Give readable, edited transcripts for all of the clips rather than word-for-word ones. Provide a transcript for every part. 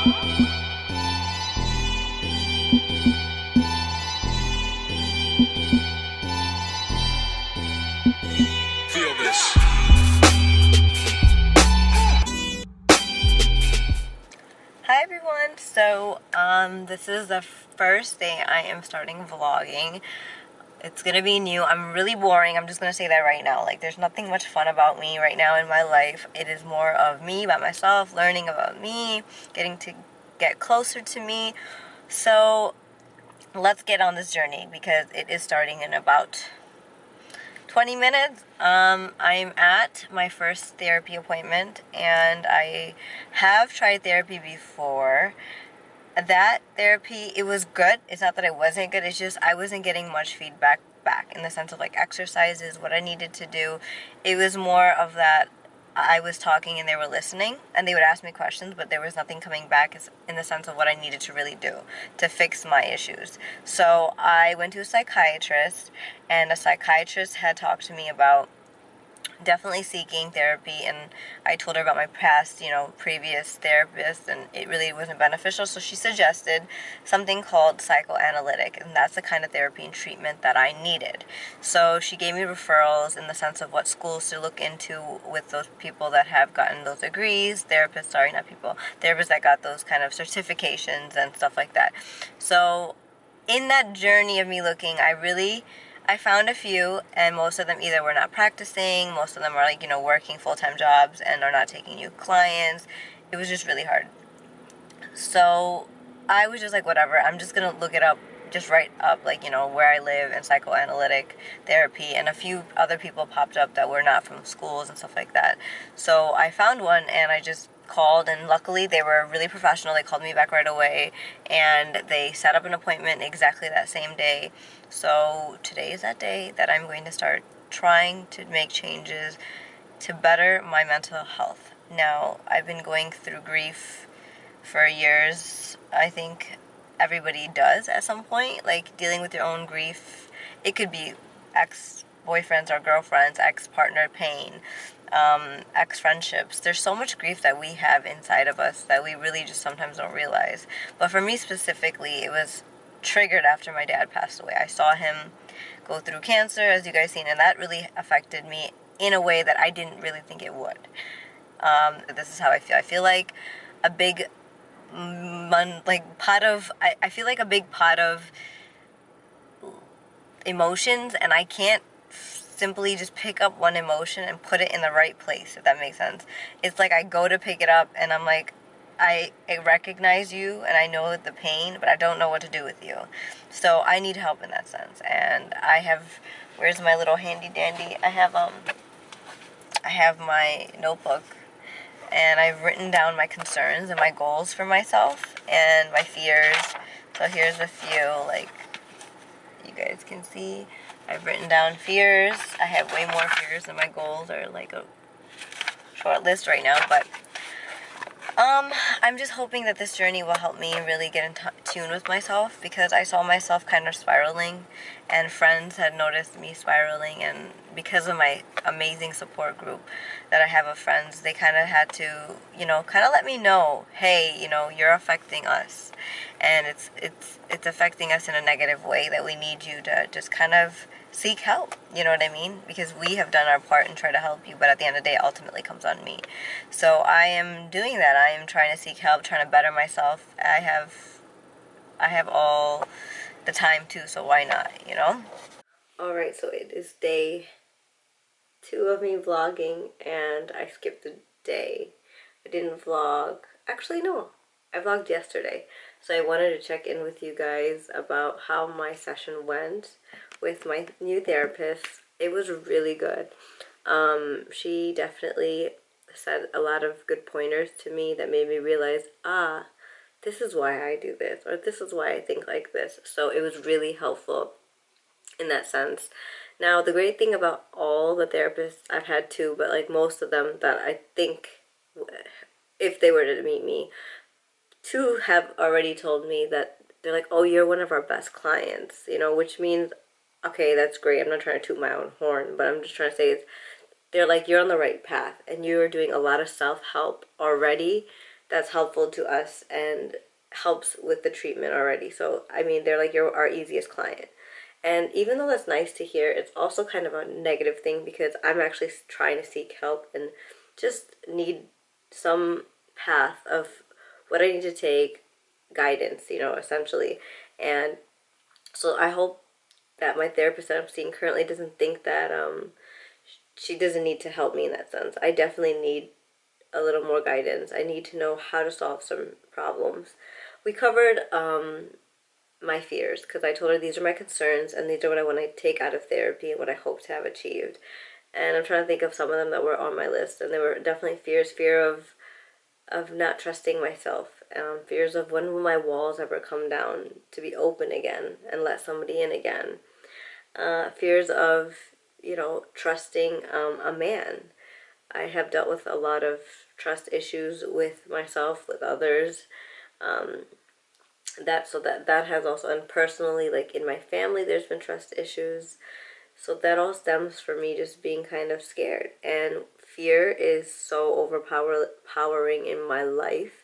Feel this. Hi everyone, so this is the first day I am starting vlogging. It's gonna be new. I'm really boring, I'm just gonna say that right now. Like, there's nothing much fun about me right now in my life. It is more of me by myself, learning about me, getting to get closer to me. So let's get on this journey because it is starting in about 20 minutes. I'm at my first therapy appointment, and I have tried therapy before. That therapy, it was good. It's not that it wasn't good, it's just I wasn't getting much feedback back in the sense of like exercises, what I needed to do. It was more of that I was talking and they were listening, and they would ask me questions, but there was nothing coming back in the sense of what I needed to really do to fix my issues. So I went to a psychiatrist, and a psychiatrist had talked to me about definitely seeking therapy, and I told her about my past, previous therapist, and it really wasn't beneficial. So she suggested something called psychoanalytic, and that's the kind of therapy and treatment that I needed. So she gave me referrals in the sense of what schools to look into with those people that have gotten those degrees, therapists that got those kind of certifications and stuff like that. So in that journey of me looking, I found a few, and most of them either were not practicing, most of them are working full-time jobs and are not taking new clients. It was just really hard. So I was just like, whatever, I'm just gonna look it up, just write up where I live and psychoanalytic therapy, and a few other people popped up that were not from schools and stuff like that. So I found one, and I just called, and luckily they were really professional. They called me back right away, and they set up an appointment exactly that same day. So today is that day that I'm going to start trying to make changes to better my mental health. Now, I've been going through grief for years. I think everybody does at some point, like dealing with your own grief. It could be ex-boyfriends or girlfriends, ex-partner pain, ex-friendships. There's so much grief that we have inside of us that we really just sometimes don't realize. But for me specifically, it was triggered after my dad passed away. I saw him go through cancer, as you guys seen, and that really affected me in a way that I didn't really think it would. This is how I feel. I feel like a big I feel like a big pot of emotions, and I can't simply just pick up one emotion and put it in the right place, if that makes sense. It's like I go to pick it up, and I'm like, I recognize you, and I know the pain, but I don't know what to do with you. So I need help in that sense. And I have, where's my little handy dandy? I have my notebook, and I've written down my concerns and my goals for myself and my fears. So here's a few, like you guys can see. I've written down fears. I have way more fears than my goals, or like a short list right now, but I'm just hoping that this journey will help me really get in tune with myself, because I saw myself kind of spiraling, and friends had noticed me spiraling, and because of my amazing support group that I have of friends, they kind of had to, kind of let me know, hey, you're affecting us, and it's affecting us in a negative way, that we need you to just kind of seek help, you know what I mean? Because we have done our part and try to help you, but at the end of the day, it ultimately comes on me. So I am doing that. I am trying to seek help, trying to better myself. I have all the time too, so why not, Alright, so it is day 2 of me vlogging, and I skipped a day. I didn't vlog. Actually, no. I vlogged yesterday. So I wanted to check in with you guys about how my session went with my new therapist. It was really good. She definitely said a lot of good pointers to me that made me realize, this is why I do this, or this is why I think like this. So it was really helpful in that sense. Now, the great thing about all the therapists I've had too, but like most of them that I think, if they were to meet me, 2 have already told me that they're like, oh, you're one of our best clients, which means, okay, that's great. I'm not trying to toot my own horn, but I'm just trying to say they're like, you're on the right path, and you're doing a lot of self-help already that's helpful to us and helps with the treatment already. So, I mean, they're like our easiest client. And even though that's nice to hear, it's also kind of a negative thing because I'm actually trying to seek help and just need some path of what I need to take, guidance, you know, essentially. And so I hope that my therapist that I'm seeing currently doesn't think that she doesn't need to help me in that sense. I definitely need a little more guidance. I need to know how to solve some problems. We covered my fears because I told her these are my concerns and these are what I want to take out of therapy and what I hope to have achieved. And I'm trying to think of some of them that were on my list, and they were definitely fears, fear of not trusting myself, fears of when will my walls ever come down to be open again and let somebody in again, fears of, you know, trusting a man. I have dealt with a lot of trust issues with myself, with others. Um, that has also, and personally, like in my family, there's been trust issues. So that all stems from me just being kind of scared. And fear is so overpowering in my life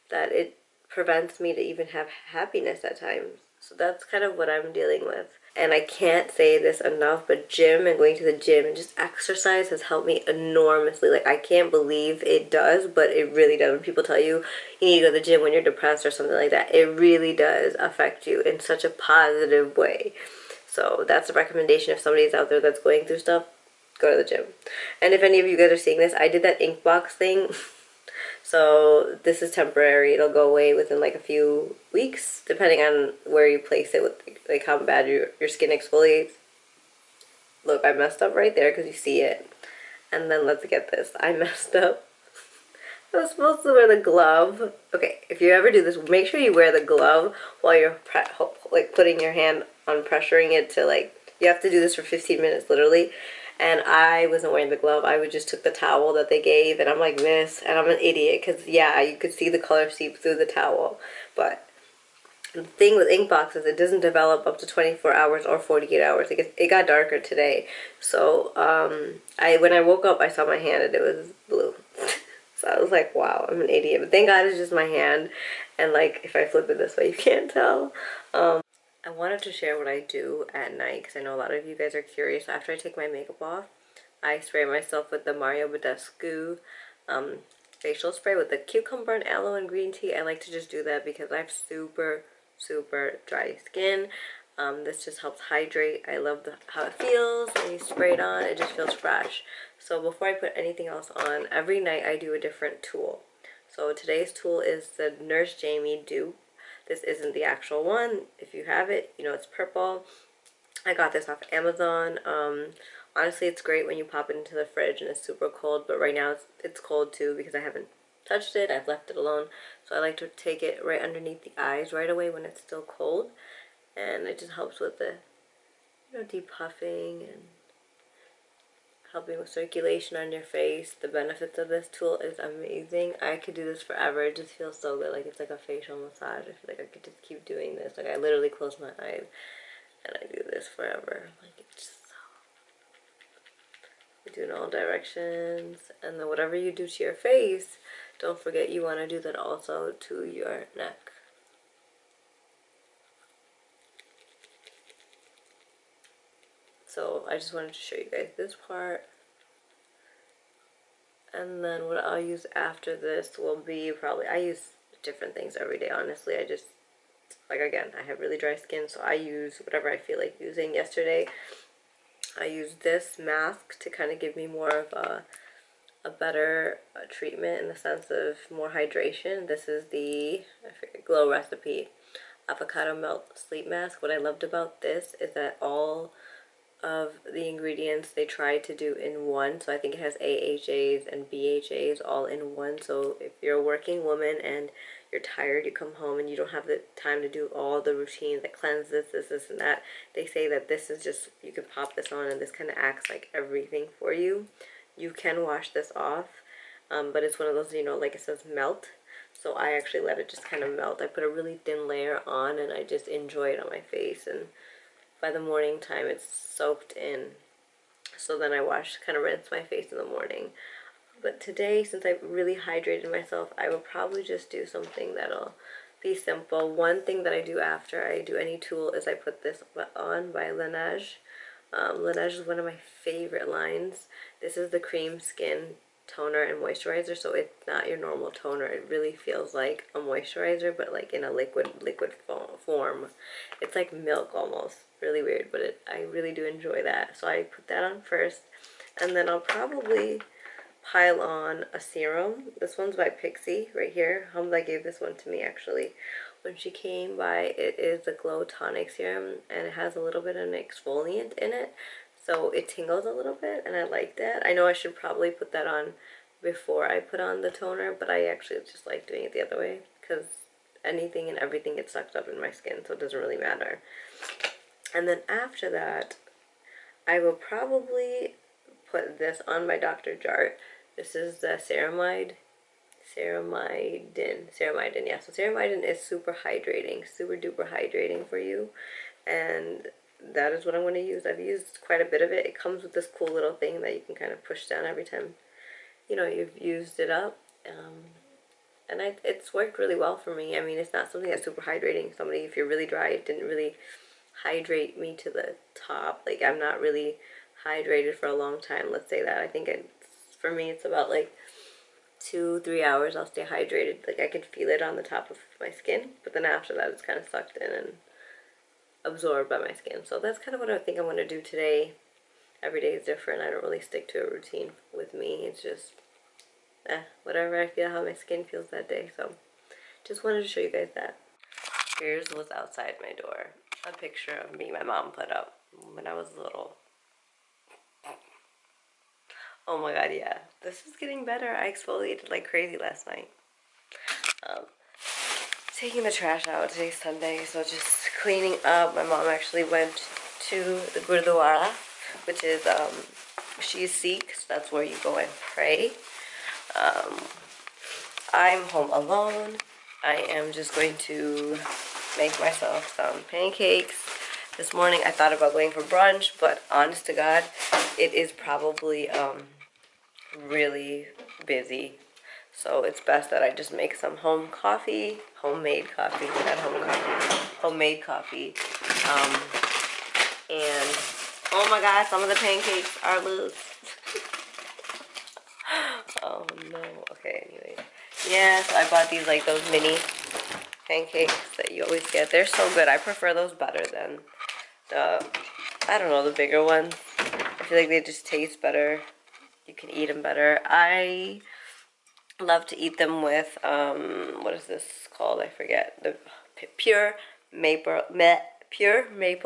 that it prevents me to even have happiness at times. So that's kind of what I'm dealing with. And I can't say this enough, but gym and going to the gym and just exercise has helped me enormously. Like, I can't believe it does, but it really does. When people tell you you need to go to the gym when you're depressed or something like that, it really does affect you in such a positive way. So that's a recommendation if somebody's out there that's going through stuff, go to the gym. And if any of you guys are seeing this, I did that ink box thing. So this is temporary. It'll go away within like a few weeks, depending on where you place it, with like how bad your skin exfoliates. Look, I messed up right there because you see it. And then let's get this. I messed up. I was supposed to wear the glove. Okay, if you ever do this, make sure you wear the glove while you're like putting your hand on pressuring it to like, you have to do this for 15 minutes literally. And I wasn't wearing the glove. I just took the towel that they gave and I'm like this, and I'm an idiot because yeah, you could see the color seep through the towel. But the thing with ink boxes, it doesn't develop up to 24 hours or 48 hours. It got darker today. So when I woke up, I saw my hand and it was blue. So I was like, wow, I'm an idiot. But thank God it's just my hand. And like, if I flip it this way, you can't tell. I wanted to share what I do at night because I know a lot of you guys are curious. After I take my makeup off, I spray myself with the Mario Badescu facial spray with the cucumber and aloe and green tea. I like to just do that because I have super dry skin. This just helps hydrate. I love how it feels when you spray it on. It just feels fresh. So before I put anything else on, every night I do a different tool. So today's tool is the Nurse Jamie dupe. This isn't the actual one. If you have it, you know it's purple. I got this off Amazon. Honestly, it's great when you pop it into the fridge and it's super cold, but right now it's cold too because I haven't touched it. I've left it alone. So I like to take it right underneath the eyes right away when it's still cold. And it just helps with the, you know, depuffing and helping with circulation on your face. The benefits of this tool is amazing. I could do this forever. It just feels so good. Like it's like a facial massage. I feel like I could just keep doing this. Like I literally close my eyes and I do this forever. Like it's just so. You do it in all directions. And then whatever you do to your face, don't forget you want to do that also to your neck. So I just wanted to show you guys this part. And then what I'll use after this will be probably, I use different things every day, honestly. I just, like again, I have really dry skin, so I use whatever I feel like using. Yesterday, I used this mask to kind of give me more of a better treatment in the sense of more hydration. This is the, I forget, Glow Recipe Avocado Melt Sleep Mask. What I loved about this is that all of the ingredients they tried to do in one. So I think it has AHAs and BHAs all in one. So if you're a working woman and you're tired, you come home and you don't have the time to do all the routines like cleanse this and that, they say that this is just, you can pop this on and this kind of acts like everything for you. You can wash this off, but it's one of those, you know, like it says melt. So I actually let it just kind of melt. I put a really thin layer on and I just enjoy it on my face, and by the morning time it's soaked in. So then I kind of rinse my face in the morning. But today, since I've really hydrated myself, I will probably just do something that'll be simple. One thing that I do after I do any tool is I put this on by Laneige. Laneige is one of my favorite lines. This is the cream skin toner and moisturizer, so it's not your normal toner. It really feels like a moisturizer, but like in a liquid form. It's like milk almost. Really weird, but I really do enjoy that. So I put that on first, and then I'll probably pile on a serum. This one's by Pixie right here. Hamza gave this one to me actually when she came by. It is the Glow Tonic Serum, and it has a little bit of an exfoliant in it, so it tingles a little bit, and I like that. I know I should probably put that on before I put on the toner, but I actually just like doing it the other way because anything and everything gets sucked up in my skin, so it doesn't really matter. And then after that, I will probably put this on my Dr. Jart. This is the ceramide, yeah. So ceramide is super hydrating, super duper hydrating for you, and that is what I'm going to use. I've used quite a bit of it. It comes with this cool little thing that you can kind of push down every time, you know, you've used it up, and it's worked really well for me. I mean, it's not something that's super hydrating. If you're really dry, it didn't really hydrate me to the top. Like, I'm not really hydrated for a long time, let's say that. I think for me it's about like 2-3 hours I'll stay hydrated. Like, I can feel it on the top of my skin, but then after that it's kind of sucked in and absorbed by my skin. So that's kind of what I think I'm going to do today. Every day is different. I don't really stick to a routine with me. It's just whatever I feel, how my skin feels that day. So just wanted to show you guys that. Here's what's outside my door. A picture of me my mom put up when I was little. Oh my god, yeah. This is getting better. I exfoliated like crazy last night. Taking the trash out. Today's Sunday, so just cleaning up. My mom actually went to the Gurdwara, which is, she's Sikh, so that's where you go and pray. I'm home alone. I am just going to make myself some pancakes. This morning I thought about going for brunch, but honest to God, it is probably really busy. So it's best that I just make some homemade coffee. And oh my god, some of the pancakes are loose. Oh no. Okay, anyway. Yeah, so I bought these, like those mini pancakes that you always get. They're so good. I prefer those better than the, I don't know, the bigger ones. I feel like they just taste better. You can eat them better. I love to eat them with, what is this called? I forget. The pure maple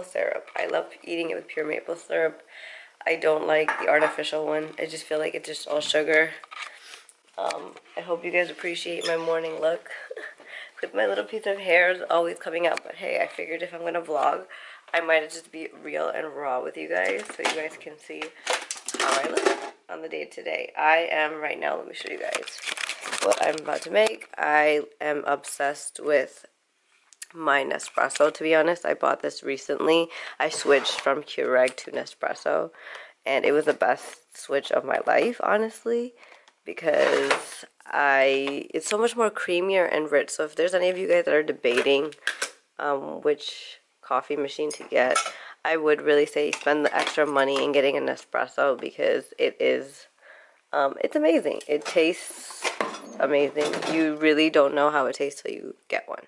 syrup. I love eating it with pure maple syrup. I don't like the artificial one. I just feel like it's just all sugar. I hope you guys appreciate my morning look. With my little piece of hair is always coming out. But hey, I figured if I'm going to vlog, I might just be real and raw with you guys, so you guys can see how I look on the day today. I am right now, let me show you guys what I'm about to make. I am obsessed with my Nespresso, to be honest. I bought this recently. I switched from Keurig to Nespresso, and it was the best switch of my life, honestly, because it's so much more creamier and rich. So if there's any of you guys that are debating which coffee machine to get, I would really say spend the extra money in getting an Nespresso, because it is it's amazing. It tastes amazing. You really don't know how it tastes till you get one.